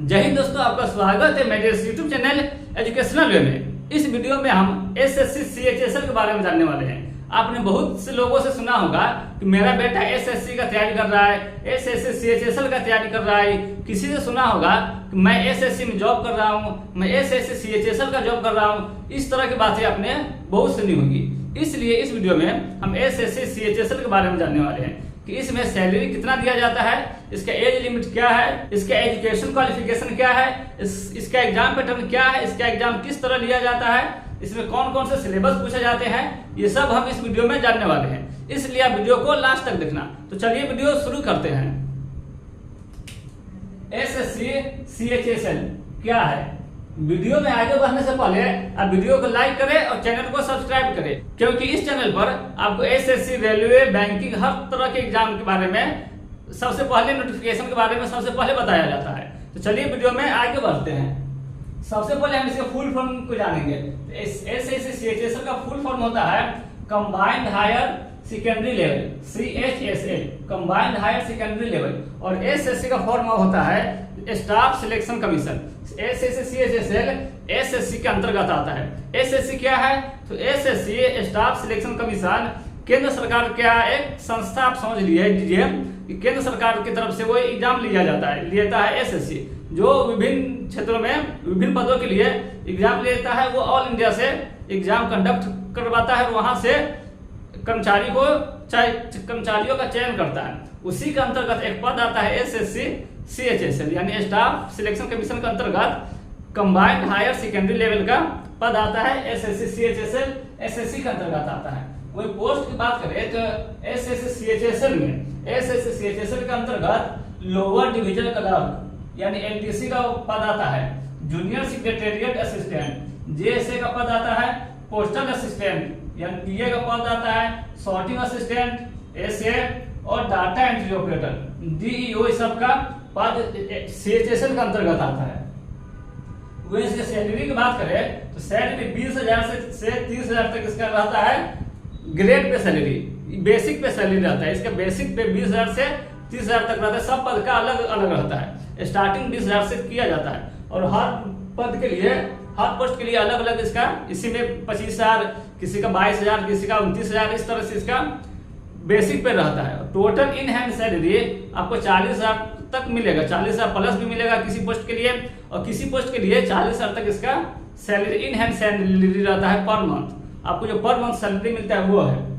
जय हिंद दोस्तों, आपका स्वागत है मेरे यूट्यूब चैनल एजुकेशनल वे में। इस वीडियो में हम एसएससी सीएचएसएल के बारे में जानने वाले हैं। आपने बहुत से लोगों से सुना होगा कि मेरा बेटा एसएससी का तैयारी कर रहा है, एसएससी सीएचएसएल का तैयारी कर रहा है। किसी से सुना होगा कि मैं एसएससी में जॉब कर रहा हूँ, मैं एसएससी सीएचएसएल का जॉब कर रहा हूँ। इस तरह की बातें आपने बहुत सुनी होगी। इसलिए इस वीडियो में हम एसएससी सीएचएसएल के बारे में जानने वाले हैं कि इसमें सैलरी कितना दिया जाता है, इसका एज लिमिट क्या है, इसका एजुकेशन क्वालिफिकेशन क्या है, इसका एग्जाम पैटर्न क्या है, इसका एग्जाम किस तरह लिया जाता है, इसमें कौन कौन से सिलेबस पूछे जाते हैं, ये सब हम इस वीडियो में जानने वाले हैं। इसलिए आप वीडियो को लास्ट तक देखना। तो चलिए वीडियो शुरू करते हैं। एसएससी सीएचएसएल क्या है? वीडियो में आगे बढ़ने से पहले आप वीडियो को लाइक करें और चैनल को सब्सक्राइब करें, क्योंकि इस चैनल पर आपको एसएससी, रेलवे, बैंकिंग, हर तरह के एग्जाम के बारे में सबसे पहले, नोटिफिकेशन के बारे में सबसे पहले बताया जाता है। तो चलिए वीडियो में आगे बढ़ते हैं। सबसे पहले हम इसके फुल फॉर्म को जानेंगे। एसएससी सीएचएसएल का फुल फॉर्म होता है combined higher secondary level, CHSL, combined higher secondary level. और एसएससी का फॉर्म होता है staff selection commission. SSC CHSL SSC के अंतर्गत आता है। एसएससी क्या है? तो एसएससी स्टाफ सिलेक्शन कमीशन केंद्र सरकार का एक संस्था, आप समझ लीजिए कि केंद्र सरकार की तरफ से वो एग्जाम लिया जाता है, लेता है एसएससी, जो विभिन्न क्षेत्रों में विभिन्न पदों के लिए एग्जाम लेता है। वो ऑल इंडिया से एग्जाम कंडक्ट करवाता है और वहां से कर्मचारियों का चयन करता है। उसी के अंतर्गत एक पद आता है एसएससी सीएचएसएल, यानी स्टाफ सिलेक्शन कमीशन के अंतर्गत कंबाइंड हायर सेकेंडरी लेवल का पद आता है। एसएससी सीएचएसएल एसएससी के अंतर्गत आता है। वही पोस्ट की बात करें तो एसएससी सीएचएसएल में, एसएससी सीएचएसएल के अंतर्गत लोअर डिविजन क्लर्क यानी एलडीसी का पद आता है। जूनियर सेक्रेटेरिएट असिस्टेंट जेएसए का पद आता है। पोस्टल असिस्टेंट यानी पीए का पद आता है। सॉर्टिंग असिस्टेंट एसए और डाटा एंट्री ऑपरेटर डीईओ, सब का पद सीएचएसएल के अंतर्गत आता है। वही इसके सैलरी की बात करें तो सैलरी 20,000 से 30,000 तक इसका रहता है। ग्रेड पे सैलरी, बेसिक पे सैलरी रहता है। इसका बेसिक पे 20,000 से 30,000 तक रहता है। सब पद का अलग अलग रहता है। स्टार्टिंग 20,000 से किया जाता है और हर पद के लिए, हर पोस्ट के लिए अलग अलग इसका, इसी में 25,000, किसी का 22,000, किसी का 29,000, इस तरह से इसका बेसिक पे रहता है। टोटल इन हैंड सैलरी आपको 40,000 तक मिलेगा। 40,000 प्लस भी मिलेगा किसी पोस्ट के लिए, और किसी पोस्ट के लिए 40,000 तक इसका सैलरी, इन हैंड सैलरी रहता है पर मंथ। आपको जो पर मंथ सैलरी मिलता है वो है।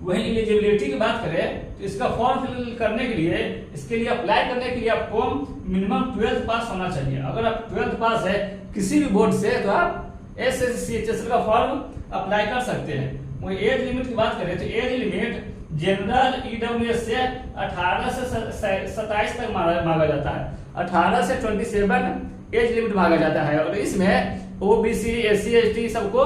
वही एलिजिबिलिटी की बात करें तो इसका फॉर्म फिल करने के लिए, इसके लिए अप्लाई करने के लिए आपको मिनिमम 12th पास होना चाहिए। अगर आप 12th पास है किसी भी बोर्ड से तो आप एसएससी सीएचएसएल का फॉर्म अप्लाई कर सकते हैं। वही एज लिमिट की बात करें तो एज लिमिट जनरल ईडब्ल्यूएस से 18 से 27 तक मांगा जाता है। 18 से 27 एज लिमिट मांगा जाता है। और इसमें ओबीसी, एससी, एसटी सबको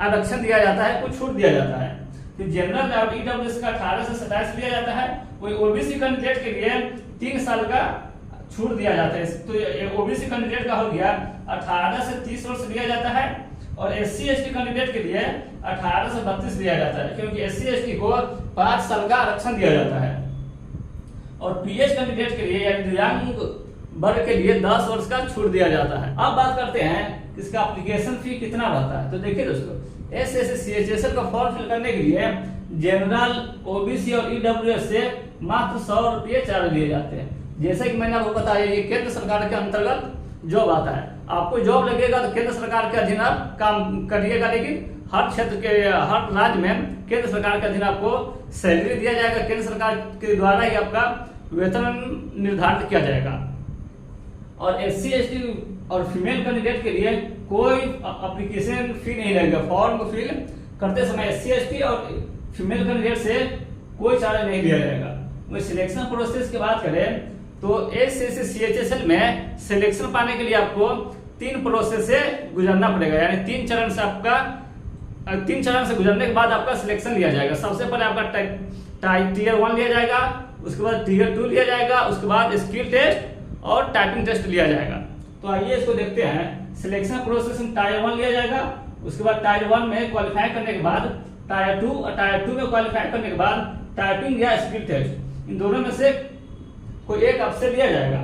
आरक्षण दिया जाता है, कुछ छूट दिया जाता है। तो जनरल ईडब्ल्यूएस का 18 से 27 दिया जाता है। वही ओबीसी कैंडिडेट के लिए 3 साल का छूट दिया जाता है। तो ओबीसी कैंडिडेट का हो गया 18 से 30 वर्ष दिया जाता है। और एससी एसटी कैंडिडेट के लिए 18 से 32 दिया जाता है, क्योंकि एससी एसटी को 5 साल का आरक्षण दिया जाता है। और पीएच कैंडिडेट के लिए यानी दिव्यांग वर्ग के लिए 10 वर्ष का छूट दिया जाता है। अब बात करते हैं इसका एप्लीकेशन फी कितना रहता है। तो देखिए दोस्तों, एसएससी सीएचएसएल का फॉर्म फिल करने के लिए जनरल, ओबीसी और ईडब्ल्यूएस से मात्र 100 रुपये चार्ज लिए जाते हैं। जैसे कि मैंने आपको बताया, ये केंद्र सरकार के अंतर्गत जॉब आता है। आपको जॉब लगेगा तो केंद्र सरकार के अधीन आप काम करिएगा, लेकिन हर क्षेत्र के, हर राज्य में केंद्र सरकार के अधीन आपको सैलरी दिया जाएगा। केंद्र सरकार के द्वारा ही आपका वेतन निर्धारित किया जाएगा। और एससी एसटी और फीमेल कैंडिडेट के लिए कोई एप्लीकेशन फी नहीं लगेगा। फॉर्म को फिल करते समय एससी एसटी और फीमेल कैंडिडेट से कोई चार्ज नहीं लिया जाएगा। वही सिलेक्शन प्रोसेस की बात करें तो एसएससी सीएचएसएल में सिलेक्शन पाने के लिए आपको 3 प्रोसेस से गुजरना पड़ेगा, यानी 3 चरण से आपका 3 चरण से गुजरने के बाद आपका सिलेक्शन लिया जाएगा। सबसे पहले आपका टीयर 1 लिया जाएगा, उसके बाद टीयर 2 लिया जाएगा, उसके बाद स्किल टेस्ट और टाइपिंग टेस्ट लिया जाएगा। तो आइए इसको देखते हैं। सिलेक्शन प्रोसेस में टायर 1 लिया जाएगा, उसके बाद टायर 1 में क्वालिफाई करने के बाद टायर 2, और टायर 2 में क्वालिफाई करने के बाद टाइपिंग या स्किल टेस्ट, इन दोनों में से कोई एक आपसे लिया जाएगा।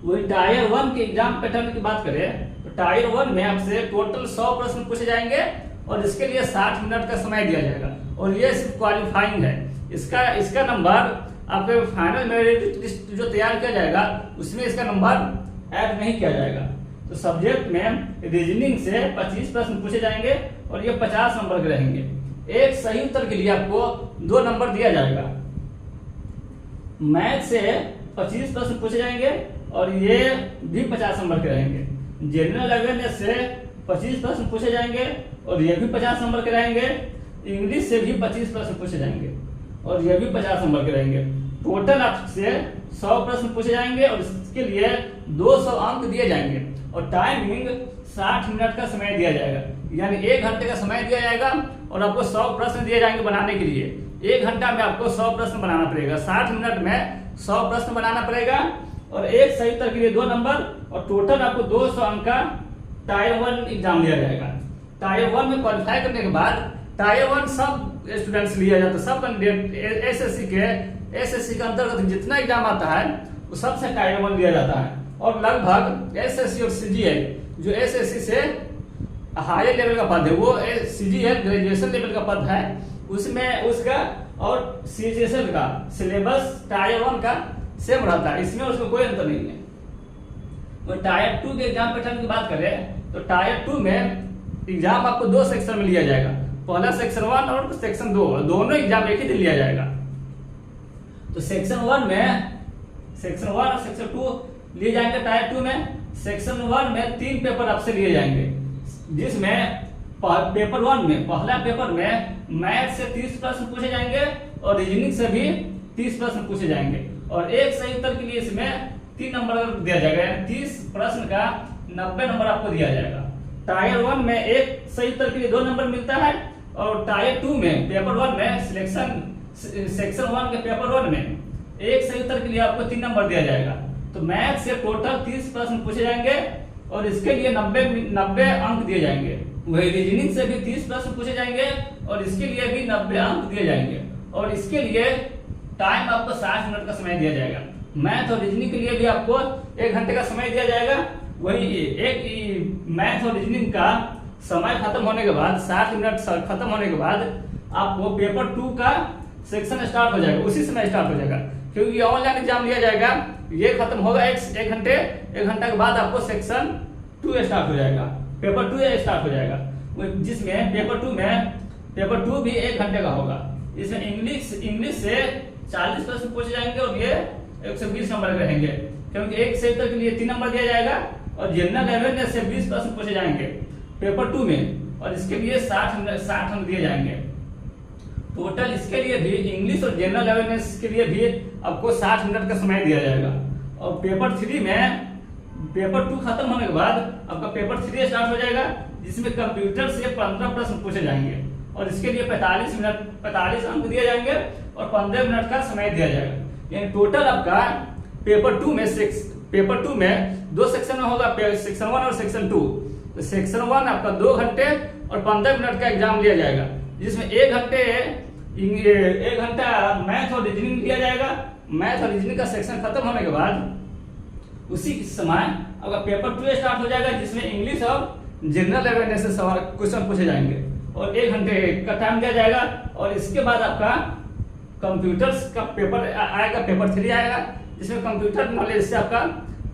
वही टायर 1 के एग्जाम पैटर्न की बात करें तो टायर 1 में आपसे टोटल 100 प्रश्न पूछे जाएंगे और इसके लिए 60 मिनट का समय दिया जाएगा और ये सिर्फ क्वालिफाइंग है। इसका नंबर आपके फाइनल मेरिट लिस्ट जो तैयार किया जाएगा उसमें इसका नंबर ऐड नहीं किया जाएगा। तो सब्जेक्ट में रीजनिंग से 25 प्रश्न पूछे जाएंगे और ये 50 नंबर के रहेंगे। एक सही उत्तर के लिए आपको 2 नंबर दिया जाएगा। मैथ से 25 प्रश्न पूछे जाएंगे और ये भी 50 नंबर के रहेंगे। जनरल अवेयरनेस से 25 प्रश्न पूछे जाएंगे और ये भी 50 नंबर के रहेंगे। इंग्लिश से भी 25 प्रश्न पूछे जाएंगे और ये भी 50 नंबर के रहेंगे। टोटल आपसे 100 प्रश्न पूछे जाएंगे और इसके लिए 200 अंक दिए जाएंगे और टाइमिंग 60 मिनट का समय दिया जाएगा, यानी 1 घंटे का समय दिया जाएगा और आपको 100 प्रश्न दिए जाएंगे बनाने के लिए। 1 घंटा में आपको 100 प्रश्न बनाना पड़ेगा, 60 मिनट में 100 प्रश्न बनाना पड़ेगा और एक सही उत्तर के लिए 2 नंबर और टोटल आपको 200 अंक का टायर 1 एग्जाम दिया जाएगा। टायर 1 में क्वालिफाई करने के बाद टायर 1 सब स्टूडेंट्स लिया जाता है, सब कैंडिडेट एसएससी के अंतर्गत जितना एग्जाम आता है वो सबसे टायर 1 लिया जाता है और लगभग एसएससी और सीजीएल जो एसएससी से हायर लेवल का पद है वो सीजीएल ग्रेजुएशन लेवल का पद है उसमें उसका और सीजीएल का सिलेबस टायर 1 का सेम रहता है, इसमें उसमें कोई अंतर नहीं है। तो टायर 2 के एग्जाम पैटर्न की बात करें तो टायर 2 में एग्जाम आपको 2 सेक्शन में लिया जाएगा, पहला सेक्शन 1 और सेक्शन 2, दोनों एग्जाम एक ही दिन लिया जाएगा। तो सेक्शन 1 और सेक्शन 2 लिए जाएंगे। टायर 2 में सेक्शन 1 में 3 पेपर आपसे लिए जाएंगे, जिसमें पेपर 1 में पहला पेपर में मैथ से 30 प्रश्न पूछे जाएंगे और रीजनिंग से भी 30 प्रश्न पूछे जाएंगे और एक सही उत्तर के लिए इसमें 3 नंबर दिया जाएगा, 30 प्रश्न का 90 नंबर आपको दिया जाएगा। टायर 1 में एक सही उत्तर के लिए 2 नंबर मिलता है और टायर 2 में पेपर 1 में सेक्शन 1 के पेपर 1 में एक सही उत्तर के लिए आपको 3 नंबर दिया जाएगा। तो मैथ से टोटल 30 प्रश्न पूछे जाएंगे और इसके लिए 90 अंक दिए जाएंगे। वही रीजनिंग से भी 30 प्रश्न पूछे जाएंगे और इसके लिए भी 90 अंक दिए जाएंगे और इसके लिए टाइम आपको 60 मिनट का समय दिया जाएगा। मैथ और रीजनिंग के लिए भी आपको 1 घंटे का समय दिया जाएगा। वही एक मैथ और रीजनिंग का समय खत्म होने के बाद 60 मिनट खत्म होने के बाद आपको पेपर 2 का सेक्शन स्टार्ट हो जाएगा, उसी समय स्टार्ट हो जाएगा क्योंकि ऑनलाइन एग्जाम लिया जाएगा। ये खत्म होगा 1 घंटा के बाद आपको सेक्शन 2 स्टार्ट हो जाएगा, पेपर 2 स्टार्ट हो जाएगा, जिसमें पेपर 2 भी 1 घंटे का होगा। इसमें इंग्लिश से 40 प्रश्न पूछे जाएंगे और ये 120 नंबर के रहेंगे क्योंकि एक सही उत्तर के लिए 3 नंबर दिया जाएगा और जनरल अवेयरनेस से 20 प्रश्न पूछे जाएंगे पेपर 2 में और इसके लिए 60 अंक दिए जाएंगे। टोटल इसके लिए भी इंग्लिश और जनरल अवेयरनेस के लिए भी आपको 60 मिनट का समय दिया जाएगा और पेपर 3 में पेपर 2 खत्म होने के बाद आपका पेपर 3 स्टार्ट हो जाएगा, जिसमें कंप्यूटर से 15 प्रश्न पूछे जाएंगे और इसके लिए 45 अंक दिए जाएंगे और 15 मिनट का समय दिया जाएगा। यानी टोटल आपका पेपर 2 में 2 सेक्शन में होगा, सेक्शन 1 और सेक्शन 2। तो सेक्शन 1 आपका 2 घंटे और 15 मिनट का एग्जाम लिया जाएगा, जिसमें 1 घंटा मैथ और रीजनिंग लिया जाएगा। मैथ और रीजनिंग का सेक्शन खत्म होने के बाद उसी समय आपका पेपर 2 स्टार्ट हो जाएगा, जिसमें इंग्लिश और जनरल अवेयरनेस से सवाल क्वेश्चन पूछे जाएंगे और 1 घंटे का टाइम दिया जाएगा और इसके बाद आपका कंप्यूटर्स का पेपर आएगा, पेपर 3 आएगा, जिसमें कंप्यूटर नॉलेज से आपका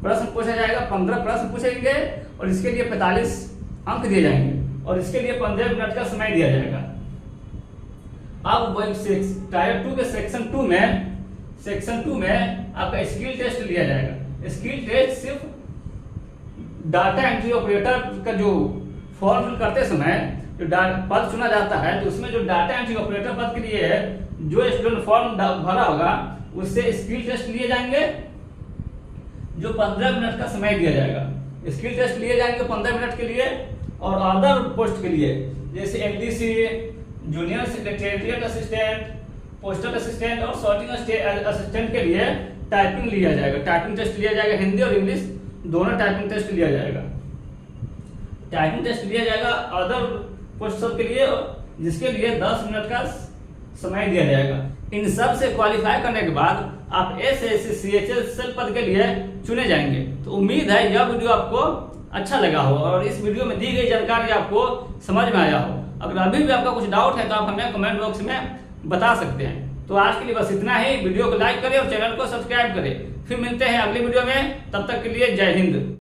प्रश्न पूछा जाएगा। 15 प्रश्न पूछेंगे और इसके लिए 45 अंक दिए जाएंगे और इसके लिए 15 मिनट का समय दिया जाएगा। अब टायर 2 के सेक्शन 2 में आपका स्किल टेस्ट लिया जाएगा। स्किल टेस्ट सिर्फ डाटा एंट्री ऑपरेटर का जो फॉर्म फिल करते समय जो पद चुना जाता है, तो उसमें जो डाटा एंट्री ऑपरेटर पद के लिए जो स्टूडेंट फॉर्म भरा होगा उससे स्किल टेस्ट लिए जाएंगे, जो 15 मिनट का समय दिया जाएगा। स्किल टेस्ट लिए जाएंगे 15 मिनट के लिए और अदर पोस्ट के लिए जैसे LDC, junior secretariat assistant, postal assistant और सॉर्टिंग असिस्टेंट के लिए टाइपिंग लिया जाएगा। टाइपिंग टेस्ट लिया जाएगा, हिंदी और इंग्लिश दोनों टाइपिंग टेस्ट लिया जाएगा। टाइपिंग टेस्ट लिया जाएगा अदर पोस्ट सब के लिए, जिसके लिए 10 मिनट का समय दिया जाएगा। इन सब से क्वालिफाई करने के बाद आप SSC CHSL पद के लिए चुने जाएंगे। तो उम्मीद है यह वीडियो आपको अच्छा लगा हो और इस वीडियो में दी गई जानकारी आपको समझ में आया हो। अगर अभी भी आपका कुछ डाउट है तो आप हमें कमेंट बॉक्स में बता सकते हैं। तो आज के लिए बस इतना ही। वीडियो को लाइक करें और चैनल को सब्सक्राइब करें। फिर मिलते हैं अगली वीडियो में, तब तक के लिए जय हिंद।